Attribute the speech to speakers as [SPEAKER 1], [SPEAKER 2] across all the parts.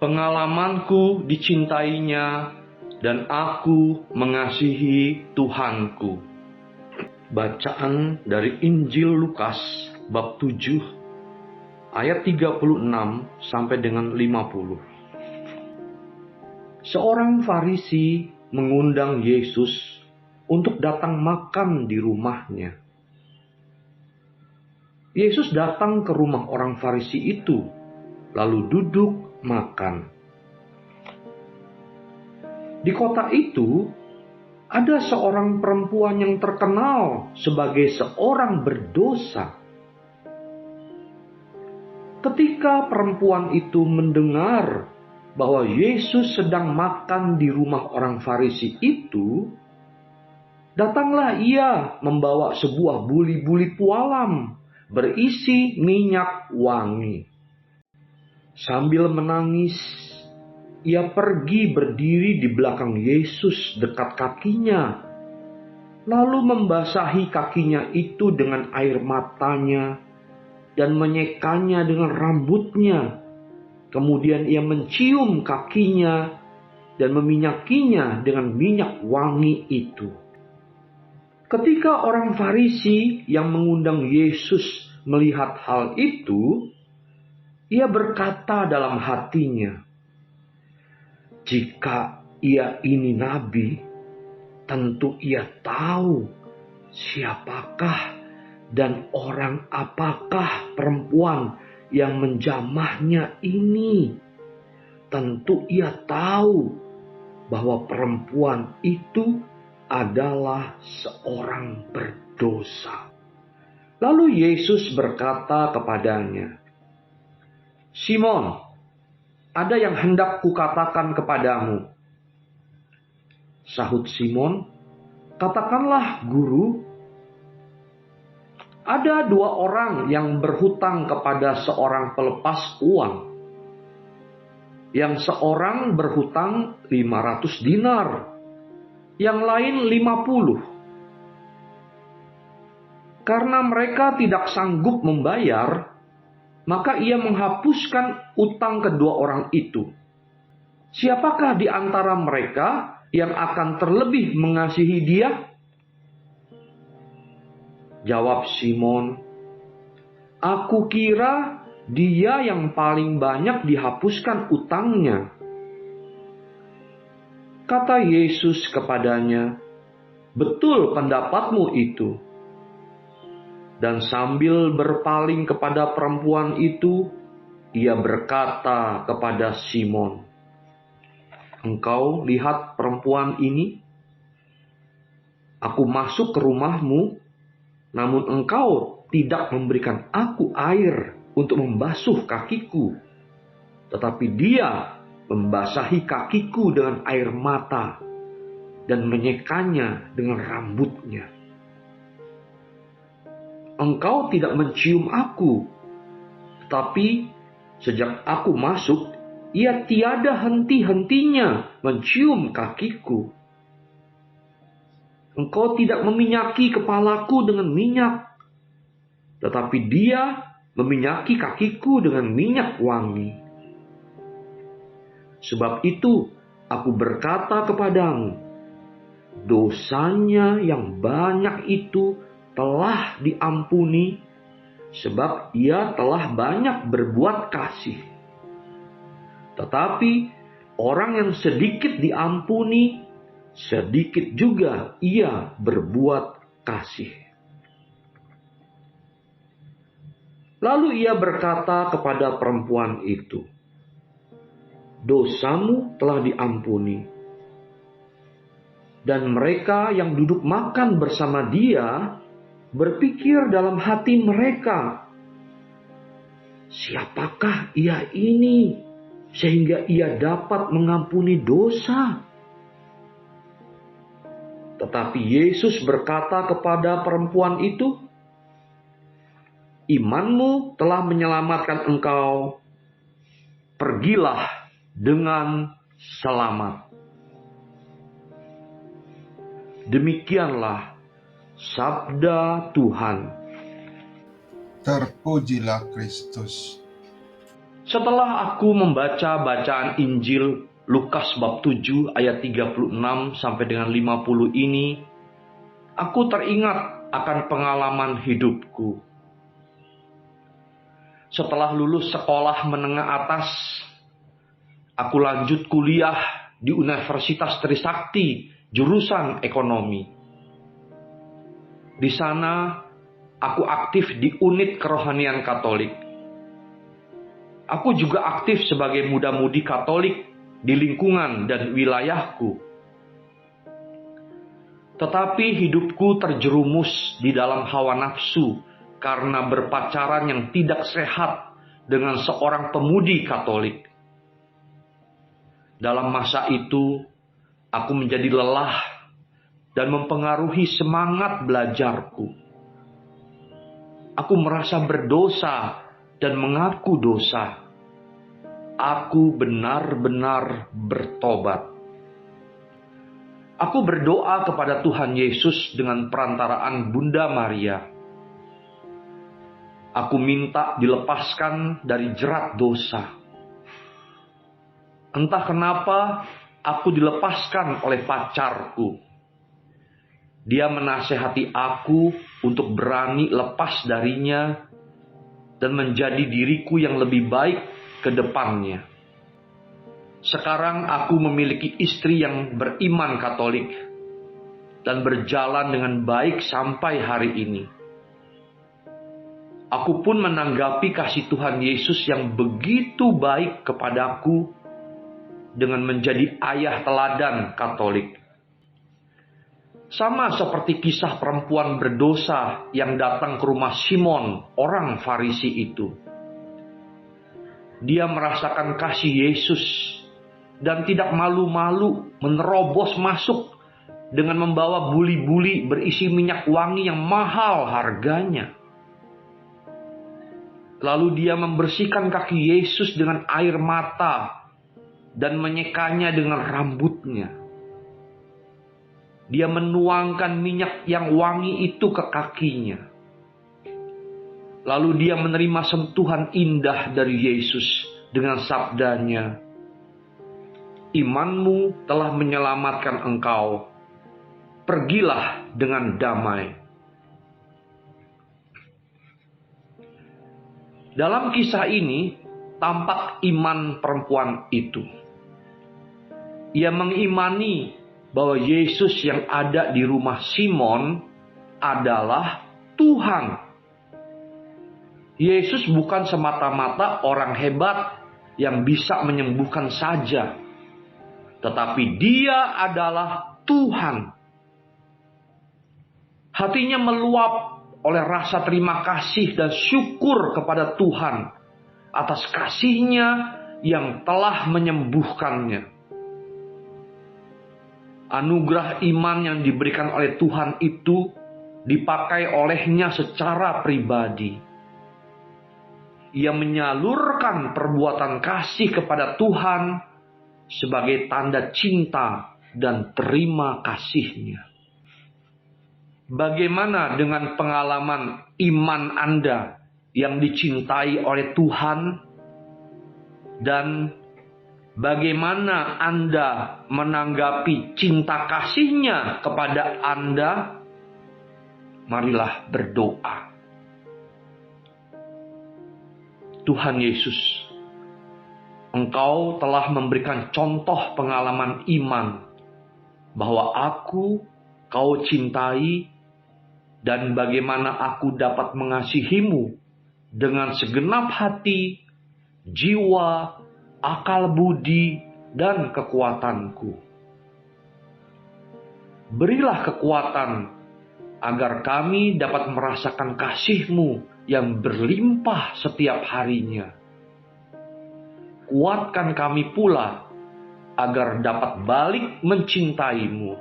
[SPEAKER 1] Pengalamanku dicintainya, dan aku mengasihi Tuhanku. Bacaan dari Injil Lukas bab 7 ayat 36 sampai dengan 50. Seorang Farisi mengundang Yesus untuk datang makan di rumahnya. Yesus datang ke rumah orang Farisi itu, lalu duduk makan. Di kota itu, ada seorang perempuan yang terkenal sebagai seorang berdosa. Ketika perempuan itu mendengar bahwa Yesus sedang makan di rumah orang Farisi itu, datanglah ia membawa sebuah buli-buli pualam berisi minyak wangi. Sambil menangis, ia pergi berdiri di belakang Yesus dekat kakinya, lalu membasahi kakinya itu dengan air matanya dan menyekanya dengan rambutnya. Kemudian ia mencium kakinya dan meminyakinya dengan minyak wangi itu. Ketika orang Farisi yang mengundang Yesus melihat hal itu, ia berkata dalam hatinya, "Jika ia ini nabi, tentu ia tahu siapakah dan orang apakah perempuan yang menjamahnya ini. Tentu ia tahu bahwa perempuan itu adalah seorang berdosa." Lalu Yesus berkata kepadanya, "Simon, ada yang hendak kukatakan kepadamu." Sahut Simon, "Katakanlah, Guru." Ada dua orang yang berhutang kepada seorang pelepas uang. Yang seorang berhutang 500 dinar, yang lain 50. Karena mereka tidak sanggup membayar, maka ia menghapuskan utang kedua orang itu. Siapakah di antara mereka yang akan terlebih mengasihi dia? Jawab Simon, "Aku kira dia yang paling banyak dihapuskan utangnya." Kata Yesus kepadanya, "Betul pendapatmu itu." Dan sambil berpaling kepada perempuan itu, ia berkata kepada Simon, "Engkau lihat perempuan ini? Aku masuk ke rumahmu, namun engkau tidak memberikan aku air untuk membasuh kakiku, tetapi dia membasahi kakiku dengan air mata dan menyekanya dengan rambutnya. Engkau tidak mencium aku, tetapi sejak aku masuk, ia tiada henti-hentinya mencium kakiku. Engkau tidak meminyaki kepalaku dengan minyak, tetapi dia meminyaki kakiku dengan minyak wangi. Sebab itu aku berkata kepadamu, dosanya yang banyak itu telah diampuni, sebab ia telah banyak berbuat kasih. Tetapi orang yang sedikit diampuni, sedikit juga ia berbuat kasih." Lalu ia berkata kepada perempuan itu, "Dosamu telah diampuni." Dan mereka yang duduk makan bersama dia berpikir dalam hati mereka, "Siapakah ia ini sehingga ia dapat mengampuni dosa?" Tetapi Yesus berkata kepada perempuan itu, "Imanmu telah menyelamatkan engkau. Pergilah dengan selamat." Demikianlah sabda Tuhan.
[SPEAKER 2] Terpujilah Kristus.
[SPEAKER 1] Setelah aku membaca bacaan Injil Lukas bab 7 ayat 36 sampai dengan 50 ini, aku teringat akan pengalaman hidupku. Setelah lulus sekolah menengah atas, aku lanjut kuliah di Universitas Trisakti, jurusan ekonomi. Di sana, aku aktif di unit kerohanian Katolik. Aku juga aktif sebagai muda-mudi Katolik di lingkungan dan wilayahku. Tetapi hidupku terjerumus di dalam hawa nafsu karena berpacaran yang tidak sehat dengan seorang pemudi Katolik. Dalam masa itu, aku menjadi lelah dan mempengaruhi semangat belajarku. Aku merasa berdosa dan mengaku dosa. Aku benar-benar bertobat. Aku berdoa kepada Tuhan Yesus dengan perantaraan Bunda Maria. Aku minta dilepaskan dari jerat dosa. Entah kenapa aku dilepaskan oleh pacarku. Dia menasehati aku untuk berani lepas darinya dan menjadi diriku yang lebih baik ke depannya. Sekarang aku memiliki istri yang beriman Katolik dan berjalan dengan baik sampai hari ini. Aku pun menanggapi kasih Tuhan Yesus yang begitu baik kepadaku dengan menjadi ayah teladan Katolik. Sama seperti kisah perempuan berdosa yang datang ke rumah Simon, orang Farisi itu. Dia merasakan kasih Yesus dan tidak malu-malu menerobos masuk dengan membawa buli-buli berisi minyak wangi yang mahal harganya. Lalu dia membersihkan kaki Yesus dengan air mata dan menyekanya dengan rambutnya. Dia menuangkan minyak yang wangi itu ke kakinya. Lalu dia menerima sentuhan indah dari Yesus dengan sabdanya, "Imanmu telah menyelamatkan engkau. Pergilah dengan damai." Dalam kisah ini tampak iman perempuan itu. Ia mengimani bahwa Yesus yang ada di rumah Simon adalah Tuhan. Yesus bukan semata-mata orang hebat yang bisa menyembuhkan saja, tetapi Dia adalah Tuhan. Hatinya meluap oleh rasa terima kasih dan syukur kepada Tuhan atas kasih-Nya yang telah menyembuhkannya. Anugerah iman yang diberikan oleh Tuhan itu dipakai olehnya secara pribadi. Ia menyalurkan perbuatan kasih kepada Tuhan sebagai tanda cinta dan terima kasih-Nya. Bagaimana dengan pengalaman iman Anda yang dicintai oleh Tuhan? Dan bagaimana Anda menanggapi cinta kasih-Nya kepada Anda? Marilah berdoa. Tuhan Yesus, Engkau telah memberikan contoh pengalaman iman bahwa Kau cintai, dan bagaimana aku dapat mengasihi-Mu dengan segenap hati, jiwa, akal budi, dan kekuatanku. Berilah kekuatan agar kami dapat merasakan kasih-Mu yang berlimpah setiap harinya. Kuatkan kami pula agar dapat balik mencintai-Mu,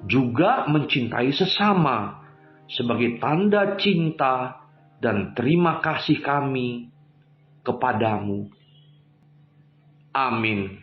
[SPEAKER 1] juga mencintai sesama sebagai tanda cinta dan terima kasih kami kepadamu. Amin.